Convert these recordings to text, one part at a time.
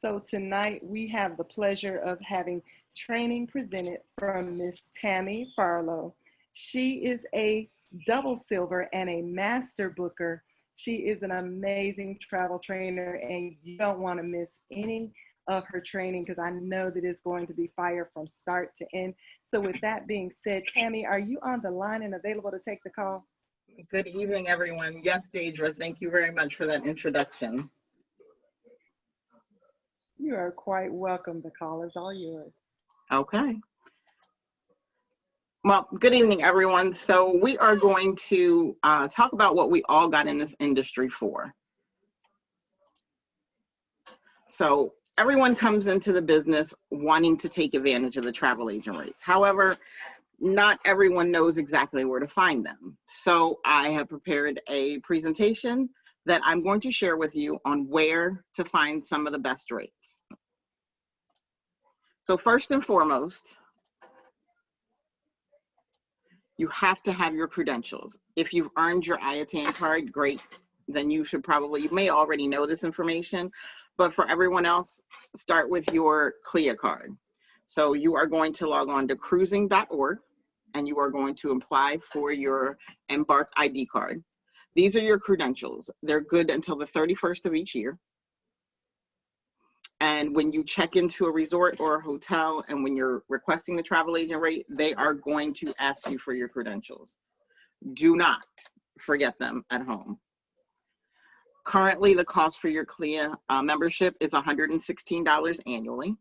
So tonight we have the pleasure of having training presented from Miss Tammy Farlows. She is a double silver and a master booker. She is an amazing travel trainer, and you don't want to miss any of her training because I know that it's going to be fire from start to end. So with that being said, Tammy, are you on the line and available to take the call? Good evening, everyone. Yes, Deidre, thank you very much for that introduction. You are quite welcome. The call is all yours. Okay. Well, good evening, everyone. So we are going to talk about what we all got in this industry for. So everyone comes into the business wanting to take advantage of the travel agent rates. However, not everyone knows exactly where to find them. So I have prepared a presentation that I'm going to share with you on where to find some of the best rates. So first and foremost, you have to have your credentials. If you've earned your IATAN card, great. Then you may already know this information, but for everyone else, start with your CLIA card. So you are going to log on to cruising.org and you are going to apply for your Embark ID card. These are your credentials. They're good until the 31st of each year. And when you check into a resort or a hotel and when you're requesting the travel agent rate, they are going to ask you for your credentials. Do not forget them at home. Currently, the cost for your CLIA membership is $116 annually.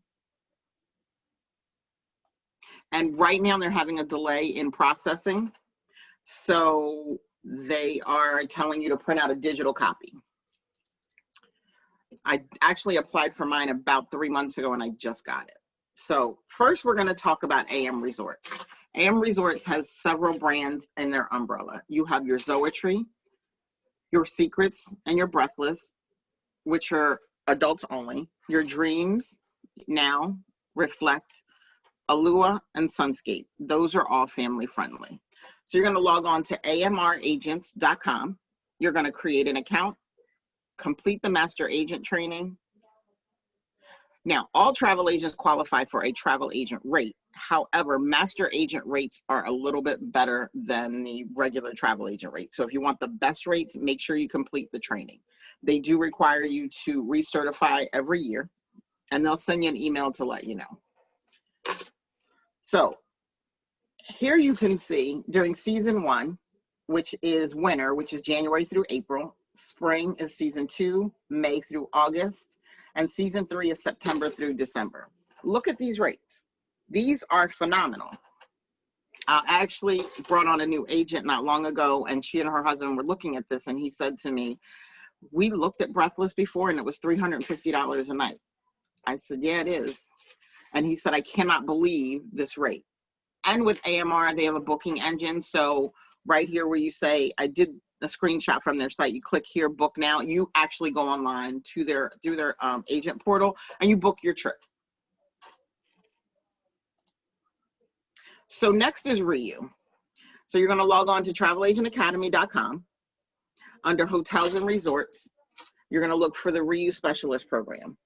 And right now they're having a delay in processing. So they are telling you to print out a digital copy. I actually applied for mine about 3 months ago and I just got it. So first we're going to talk about AM Resorts. AM Resorts has several brands in their umbrella. You have your Zoetry, your Secrets, and your Breathless, which are adults only. Your Dreams, Now, Reflect, Alua, and Sunscape. Those are all family friendly. So you're going to log on to amragents.com. You're going to create an account, complete the master agent training. Now, all travel agents qualify for a travel agent rate. However, master agent rates are a little bit better than the regular travel agent rate. So if you want the best rates, make sure you complete the training. They do require you to recertify every year, and they'll send you an email to let you know. So here you can see during season 1, which is winter, which is January through April. Spring is season 2, May through August, and season 3 is September through December. Look at these rates. These are phenomenal. I actually brought on a new agent not long ago, and she and her husband were looking at this, and he said to me, we looked at Breathless before and it was $350 a night. I said, yeah, it is. And he said, I cannot believe this rate. And with AMR, they have a booking engine. So right here where you say, I did a screenshot from their site, you click here, book now, you actually go online to through their agent portal and you book your trip. So next is R.A.W. So you're going to log on to travelagentacademy.com. Under hotels and resorts, you're going to look for the R.A.W. specialist program.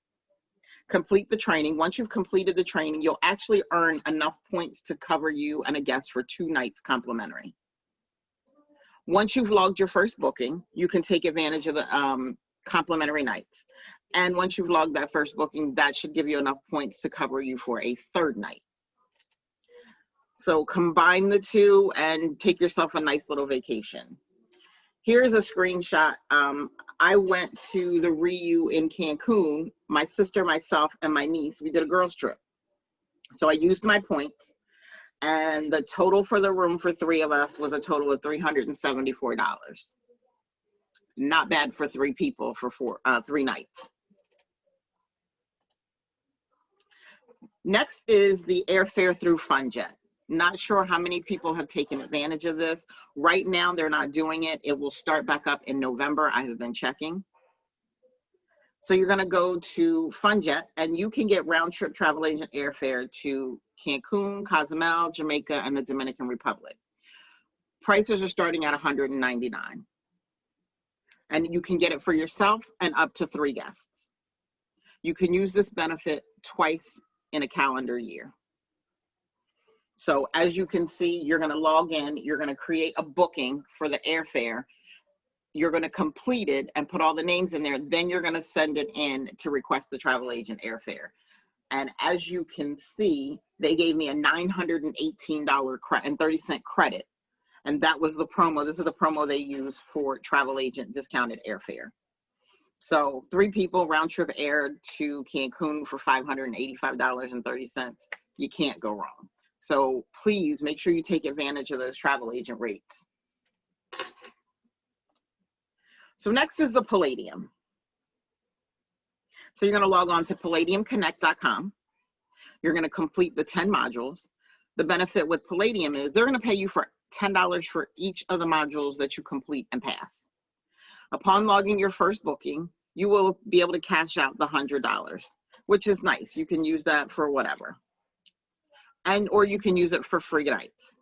Complete the training. Once you've completed the training, you'll actually earn enough points to cover you and a guest for 2 nights complimentary. Once you've logged your first booking, you can take advantage of the complimentary nights. And once you've logged that first booking, that should give you enough points to cover you for a 3rd night. So combine the 2 and take yourself a nice little vacation. Here's a screenshot. I went to the R.A.W. in Cancun. My sister, myself, and my niece, we did a girls trip. So I used my points, and the total for the room for 3 of us was a total of $374. Not bad for 3 people for 3 nights. Next is the airfare through FunJet. Not sure how many people have taken advantage of this. Right now, they're not doing it. It will start back up in November. I have been checking. So you're going to go to FunJet, and you can get round-trip travel agent airfare to Cancun, Cozumel, Jamaica, and the Dominican Republic. Prices are starting at $199. And you can get it for yourself and up to 3 guests. You can use this benefit twice in a calendar year. So as you can see, you're going to log in, you're going to create a booking for the airfare. You're going to complete it and put all the names in there. Then you're going to send it in to request the travel agent airfare. And as you can see, they gave me a $918.30 credit. And that was the promo. This is the promo they use for travel agent discounted airfare. So 3 people round trip air to Cancun for $585.30. You can't go wrong. So please make sure you take advantage of those travel agent rates. So next is the Palladium. So you're going to log on to palladiumconnect.com. You're going to complete the 10 modules. The benefit with Palladium is they're going to pay you for $10 for each of the modules that you complete and pass. Upon logging your first booking, you will be able to cash out the $100, which is nice. You can use that for whatever. Or you can use it for free nights.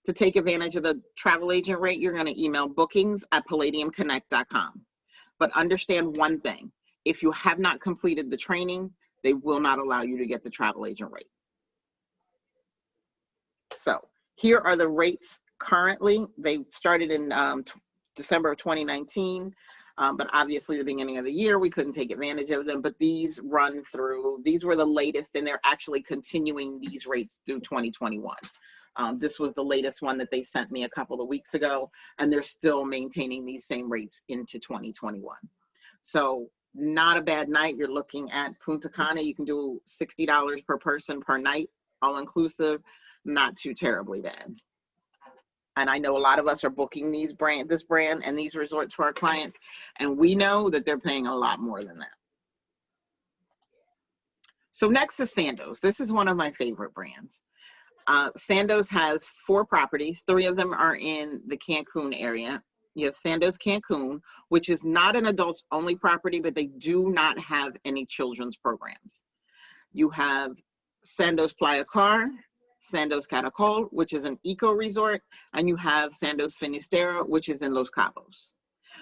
To take advantage of the travel agent rate, you're going to email bookings@palladiumconnect.com. But understand one thing. If you have not completed the training, they will not allow you to get the travel agent rate. So here are the rates currently. They started in December of 2019, but obviously the beginning of the year, we couldn't take advantage of them, but these run through, these were the latest, and they're actually continuing these rates through 2021. This was the latest one that they sent me a couple of weeks ago, and they're still maintaining these same rates into 2021. So not a bad night. You're looking at Punta Cana. You can do $60 per person per night, all inclusive. Not too terribly bad. And I know a lot of us are booking this brand and these resorts for our clients, and we know that they're paying a lot more than that. So next is Sandoz. This is one of my favorite brands. Sandoz has 4 properties. 3 of them are in the Cancun area. You have Sandoz Cancun, which is not an adults only property, but they do not have any children's programs. You have Sandoz Playa Car, Sandoz Caracol, which is an eco resort, and you have Sandoz Finisterre, which is in Los Cabos.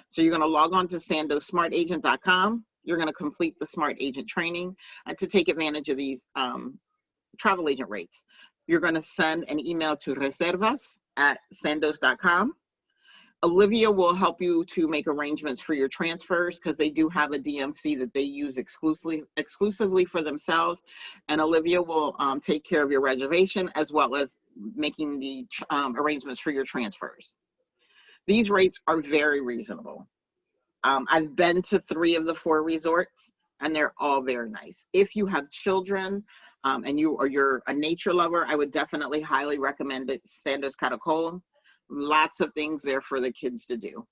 So you're going to log on to sandozsmartagent.com. You're going to complete the Smart Agent training and to take advantage of these travel agent rates. You're going to send an email to reservas@sandoz.com. Olivia will help you to make arrangements for your transfers because they do have a DMC that they use exclusively for themselves. And Olivia will take care of your reservation as well as making the arrangements for your transfers. These rates are very reasonable. I've been to 3 of the 4 resorts and they're all very nice. If you have children and you're a nature lover, I would definitely highly recommend it. Sandoz Caracol. Lots of things there for the kids to do.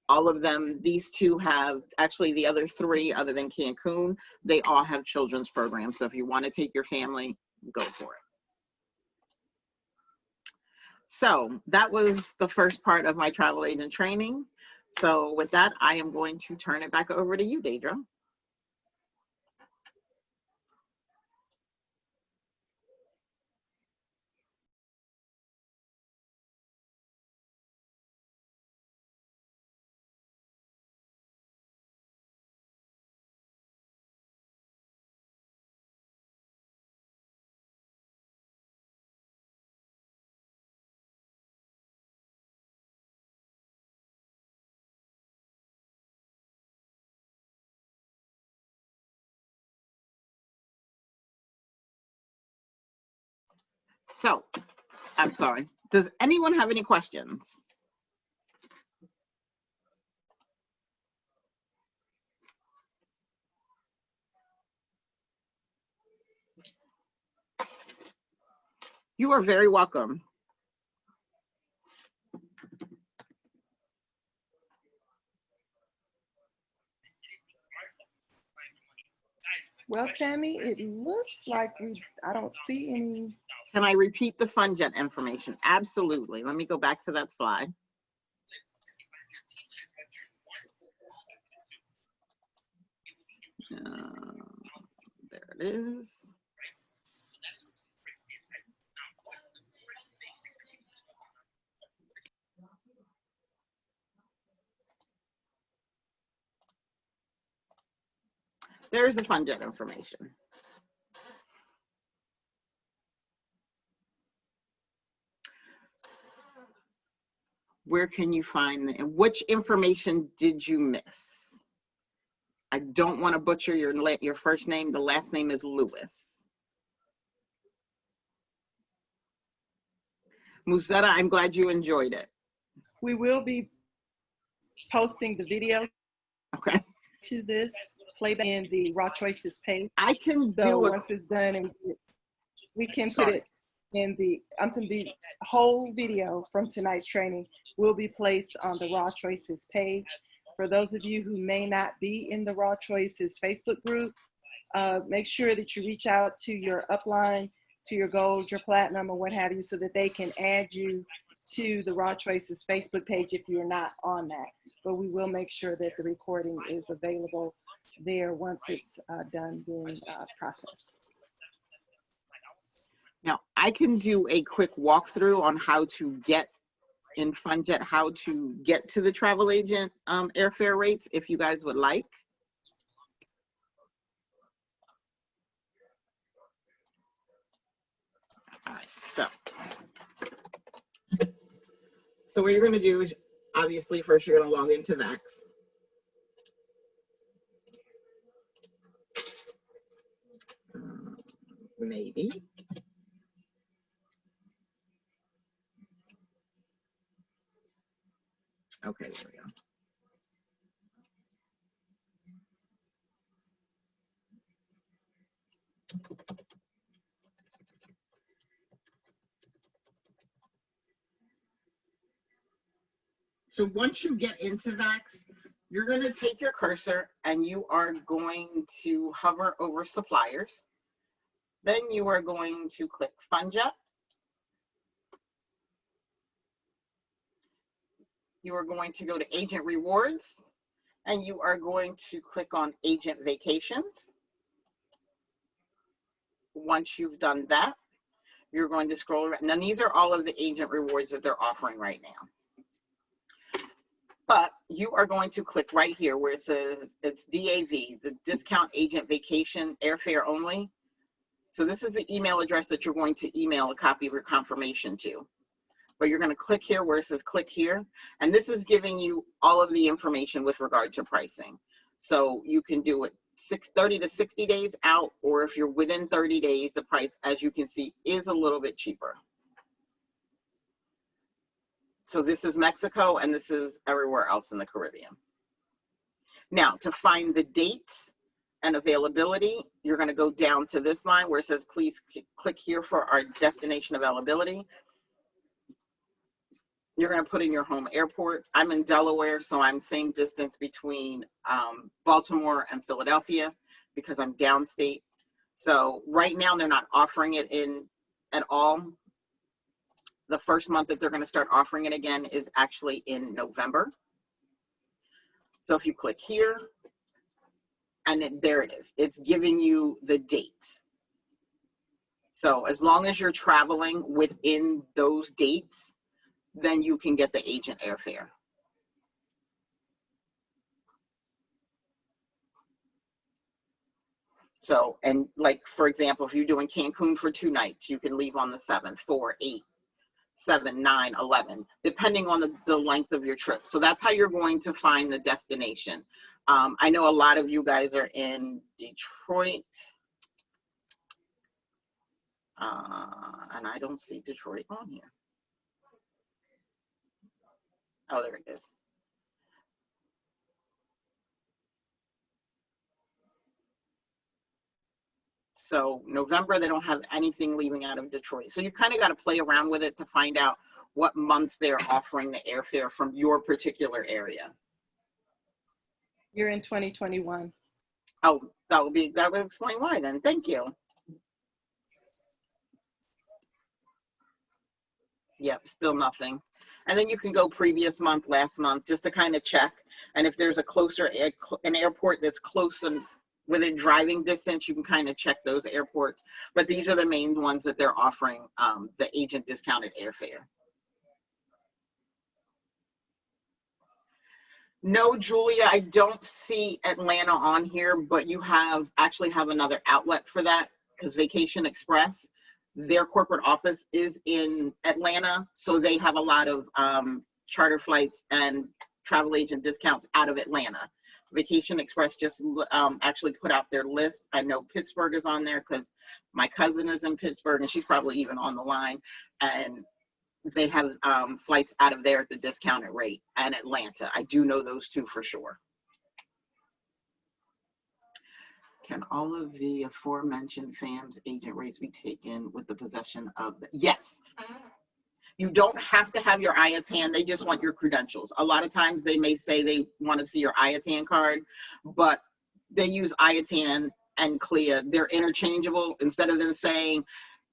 All of them, these 2 have, actually the other 3 other than Cancun, they all have children's programs. So if you want to take your family, go for it. So that was the first part of my travel agent training. So with that, I am going to turn it back over to you, Deidre. So, I'm sorry. Does anyone have any questions? You are very welcome. Well, Tammy, it looks like I don't see any. Can I repeat the FunJet information? Absolutely. Let me go back to that slide. There it is. there's the FunJet information. Where can you find the, which information did you miss? I don't want to butcher your first name. The last name is Lewis. Musetta, I'm glad you enjoyed it. We will be posting the video to this playback in the Raw Choices page. I can so once it's done, and we can put it in the whole video from tonight's training will be placed on the Raw Choices page. For those of you who may not be in the Raw Choices Facebook group, make sure that you reach out to your upline, to your gold, your platinum, or what have you, so that they can add you to the Raw Choices Facebook page if you're not on that. But we will make sure that the recording is available there once it's done being processed. Now, I can do a quick walkthrough on how to get in FunJet, how to get to the travel agent airfare rates if you guys would like. All right, so what you're going to do is, obviously, first you're going to log into VAX. Maybe. Okay, there we go. So once you get into VAX, you're going to take your cursor and you are going to hover over suppliers. Then you are going to click FunJet. You are going to go to Agent Rewards, and you are going to click on Agent Vacations. Once you've done that, you're going to scroll around. Now, these are all of the agent rewards that they're offering right now. But you are going to click right here where it says it's DAV, the Discount Agent Vacation Airfare Only. So this is the email address that you're going to email a copy of your confirmation to. But you're going to click here where it says click here. And this is giving you all of the information with regard to pricing. So you can do it 30 to 60 days out, or if you're within 30 days, the price, as you can see, is a little bit cheaper. So this is Mexico, and this is everywhere else in the Caribbean. Now, to find the dates and availability, you're going to go down to this line where it says, please click here for our destination availability. You're going to put in your home airport. I'm in Delaware, so I'm same distance between Baltimore and Philadelphia because I'm downstate. So right now they're not offering it in at all. The first month that they're going to start offering it again is actually in November. So if you click here, and there it is. It's giving you the dates. So as long as you're traveling within those dates, then you can get the agent airfare. So, and like, for example, if you're doing Cancun for 2 nights, you can leave on the 7th, 4, 8, 7, 9, 11, depending on the length of your trip. So that's how you're going to find the destination. I know a lot of you guys are in Detroit. And I don't see Detroit on here. Oh, there it is. So November, they don't have anything leaving out of Detroit. So you kind of got to play around with it to find out what months they're offering the airfare from your particular area. You're in 2021. Oh, that would explain why then. Thank you. Yep, still nothing. And then you can go previous month, last month, just to kind of check. And if there's a closer, an airport that's close and within driving distance, you can kind of check those airports. But these are the main ones that they're offering the agent discounted airfare. No, Julia, I don't see Atlanta on here, but you actually have another outlet for that, because Vacation Express, their corporate office is in Atlanta, so they have a lot of charter flights and travel agent discounts out of Atlanta. Vacation Express just actually put out their list. I know Pittsburgh is on there because my cousin is in Pittsburgh, and she's probably even on the line. And they have flights out of there at the discounted rate, and Atlanta. I do know those two for sure. Can all of the aforementioned FAMS agent rates be taken with the possession of the, yes. You don't have to have your IATAN, they just want your credentials. A lot of times they may say they want to see your IATAN card, but they use IATAN and CLIA. They're interchangeable. Instead of them saying,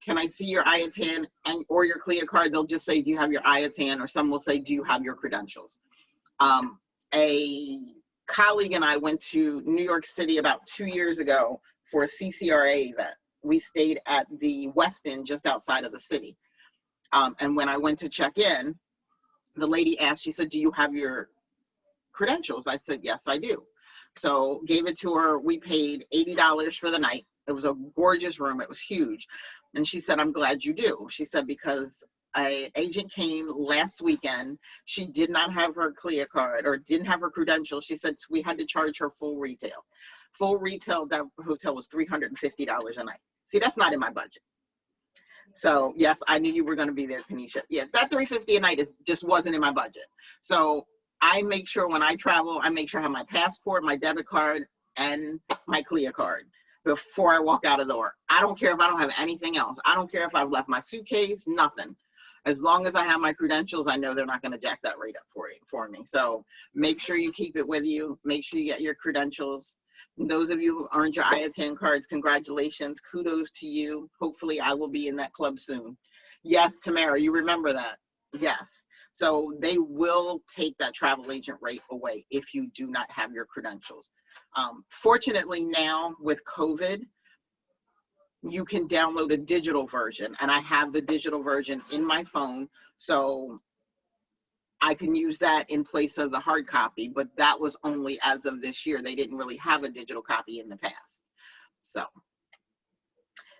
can I see your IATAN or your CLIA card, they'll just say, do you have your IATAN? Or some will say, do you have your credentials? A colleague and I went to New York City about 2 years ago for a CCRA event. We stayed at the Westin just outside of the city. And when I went to check in, the lady asked, she said, do you have your credentials? I said, yes, I do. So gave it to her. We paid $80 for the night. It was a gorgeous room. It was huge. And she said, I'm glad you do. She said, because an agent came last weekend. She did not have her CLIA card or didn't have her credentials. She said, we had to charge her full retail. Full retail, that hotel was $350 a night. See, that's not in my budget. So yes, I knew you were going to be there, Kanisha. Yeah, that $350 a night just wasn't in my budget. So I make sure when I travel, I make sure I have my passport, my debit card, and my CLIA card before I walk out of the door. I don't care if I don't have anything else. I don't care if I've left my suitcase, nothing. As long as I have my credentials, I know they're not going to jack that rate up for me. So make sure you keep it with you. Make sure you get your credentials. Those of you who earned your IATAN cards, congratulations. Kudos to you. Hopefully I will be in that club soon. Yes, Tamara, you remember that. Yes. So they will take that travel agent rate away if you do not have your credentials. Fortunately now with COVID, you can download a digital version, and I have the digital version in my phone. So I can use that in place of the hard copy, but that was only as of this year. They didn't really have a digital copy in the past. So,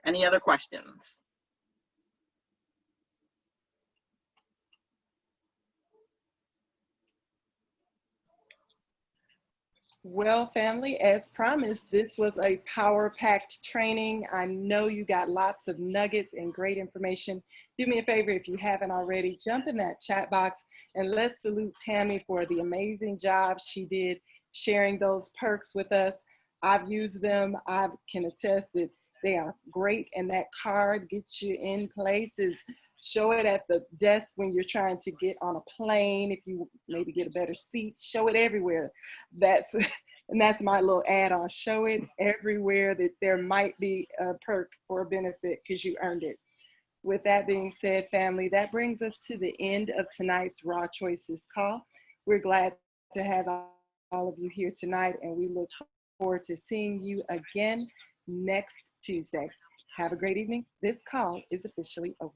any other questions? Well, family, as promised, this was a power-packed training. I know you got lots of nuggets and great information. Do me a favor, if you haven't already, jump in that chat box and let's salute Tammy for the amazing job she did sharing those perks with us. I've used them. I can attest that they are great, and that card gets you in places. Show it at the desk when you're trying to get on a plane. If you maybe get a better seat, show it everywhere. And that's my little add-on. Show it everywhere that there might be a perk or a benefit because you earned it. With that being said, family, that brings us to the end of tonight's Raw Choices call. We're glad to have all of you here tonight, and we look forward to seeing you again next Tuesday. Have a great evening. This call is officially over.